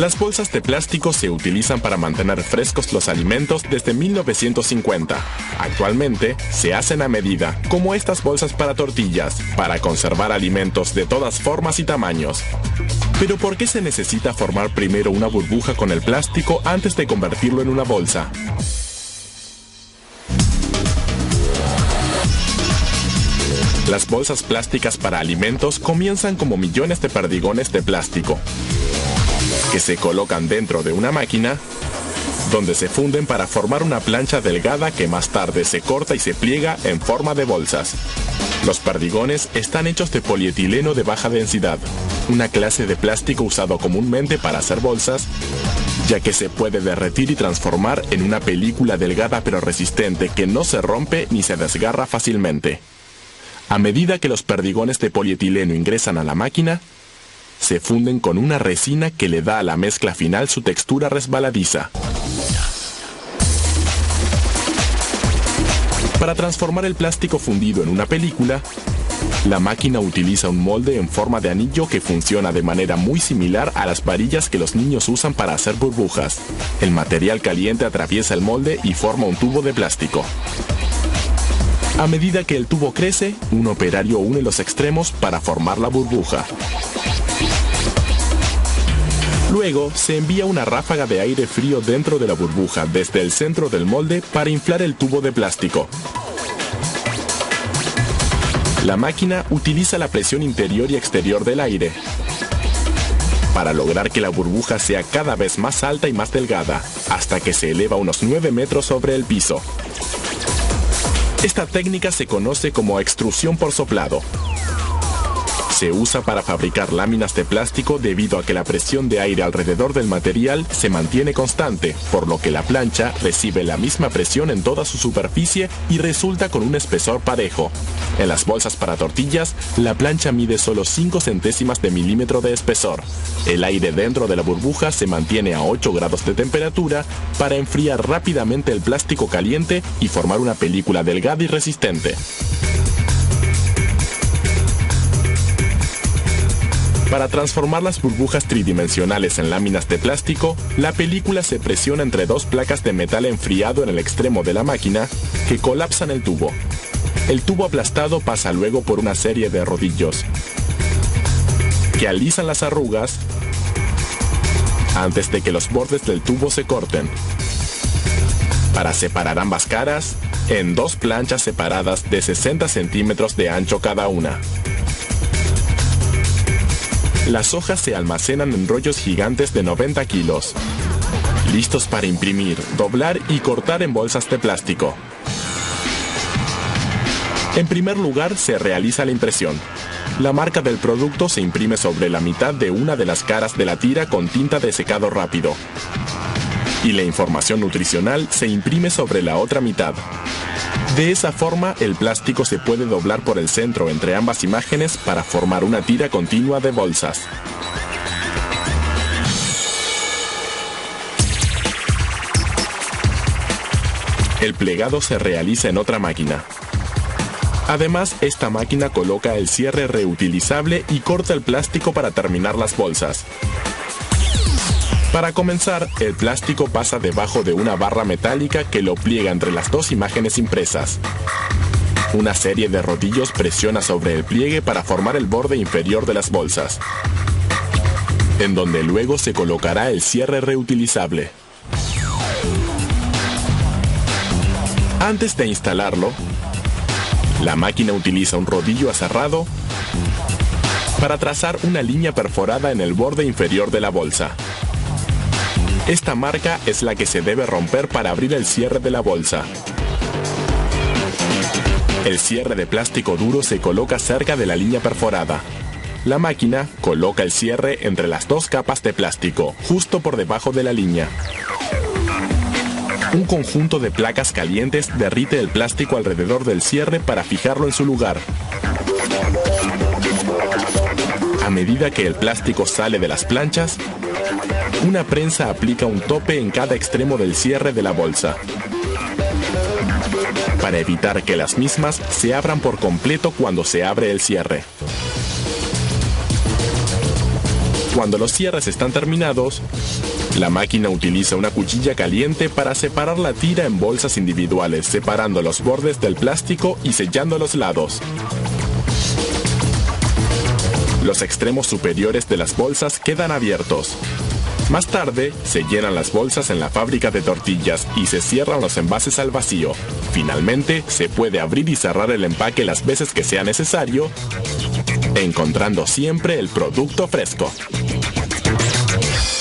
Las bolsas de plástico se utilizan para mantener frescos los alimentos desde 1950. Actualmente se hacen a medida, como estas bolsas para tortillas, para conservar alimentos de todas formas y tamaños. Pero ¿por qué se necesita formar primero una burbuja con el plástico antes de convertirlo en una bolsa? Las bolsas plásticas para alimentos comienzan como millones de perdigones de plástico, que se colocan dentro de una máquina, donde se funden para formar una plancha delgada que más tarde se corta y se pliega en forma de bolsas. Los perdigones están hechos de polietileno de baja densidad, una clase de plástico usado comúnmente para hacer bolsas, ya que se puede derretir y transformar en una película delgada pero resistente que no se rompe ni se desgarra fácilmente. A medida que los perdigones de polietileno ingresan a la máquina, se funden con una resina que le da a la mezcla final su textura resbaladiza. Para transformar el plástico fundido en una película, la máquina utiliza un molde en forma de anillo que funciona de manera muy similar a las varillas que los niños usan para hacer burbujas. El material caliente atraviesa el molde y forma un tubo de plástico. A medida que el tubo crece, un operario une los extremos para formar la burbuja. Luego, se envía una ráfaga de aire frío dentro de la burbuja desde el centro del molde para inflar el tubo de plástico. La máquina utiliza la presión interior y exterior del aire para lograr que la burbuja sea cada vez más alta y más delgada, hasta que se eleva unos 9 metros sobre el piso. Esta técnica se conoce como extrusión por soplado. Se usa para fabricar láminas de plástico debido a que la presión de aire alrededor del material se mantiene constante, por lo que la plancha recibe la misma presión en toda su superficie y resulta con un espesor parejo. En las bolsas para tortillas, la plancha mide solo 5 centésimas de milímetro de espesor. El aire dentro de la burbuja se mantiene a 8 grados de temperatura para enfriar rápidamente el plástico caliente y formar una película delgada y resistente. Para transformar las burbujas tridimensionales en láminas de plástico, la película se presiona entre dos placas de metal enfriado en el extremo de la máquina que colapsan el tubo. El tubo aplastado pasa luego por una serie de rodillos que alisan las arrugas antes de que los bordes del tubo se corten, para separar ambas caras en dos planchas separadas de 60 centímetros de ancho cada una. Las hojas se almacenan en rollos gigantes de 90 kilos, listos para imprimir, doblar y cortar en bolsas de plástico. En primer lugar, se realiza la impresión. La marca del producto se imprime sobre la mitad de una de las caras de la tira con tinta de secado rápido, y la información nutricional se imprime sobre la otra mitad. De esa forma, el plástico se puede doblar por el centro entre ambas imágenes para formar una tira continua de bolsas. El plegado se realiza en otra máquina. Además, esta máquina coloca el cierre reutilizable y corta el plástico para terminar las bolsas. Para comenzar, el plástico pasa debajo de una barra metálica que lo pliega entre las dos imágenes impresas. Una serie de rodillos presiona sobre el pliegue para formar el borde inferior de las bolsas, en donde luego se colocará el cierre reutilizable. Antes de instalarlo, la máquina utiliza un rodillo aserrado para trazar una línea perforada en el borde inferior de la bolsa. Esta marca es la que se debe romper para abrir el cierre de la bolsa. El cierre de plástico duro se coloca cerca de la línea perforada. La máquina coloca el cierre entre las dos capas de plástico, justo por debajo de la línea. Un conjunto de placas calientes derrite el plástico alrededor del cierre para fijarlo en su lugar. A medida que el plástico sale de las planchas, una prensa aplica un tope en cada extremo del cierre de la bolsa, para evitar que las mismas se abran por completo cuando se abre el cierre. Cuando los cierres están terminados, la máquina utiliza una cuchilla caliente para separar la tira en bolsas individuales, separando los bordes del plástico y sellando los lados. Los extremos superiores de las bolsas quedan abiertos. Más tarde, se llenan las bolsas en la fábrica de tortillas y se cierran los envases al vacío. Finalmente, se puede abrir y cerrar el empaque las veces que sea necesario, encontrando siempre el producto fresco.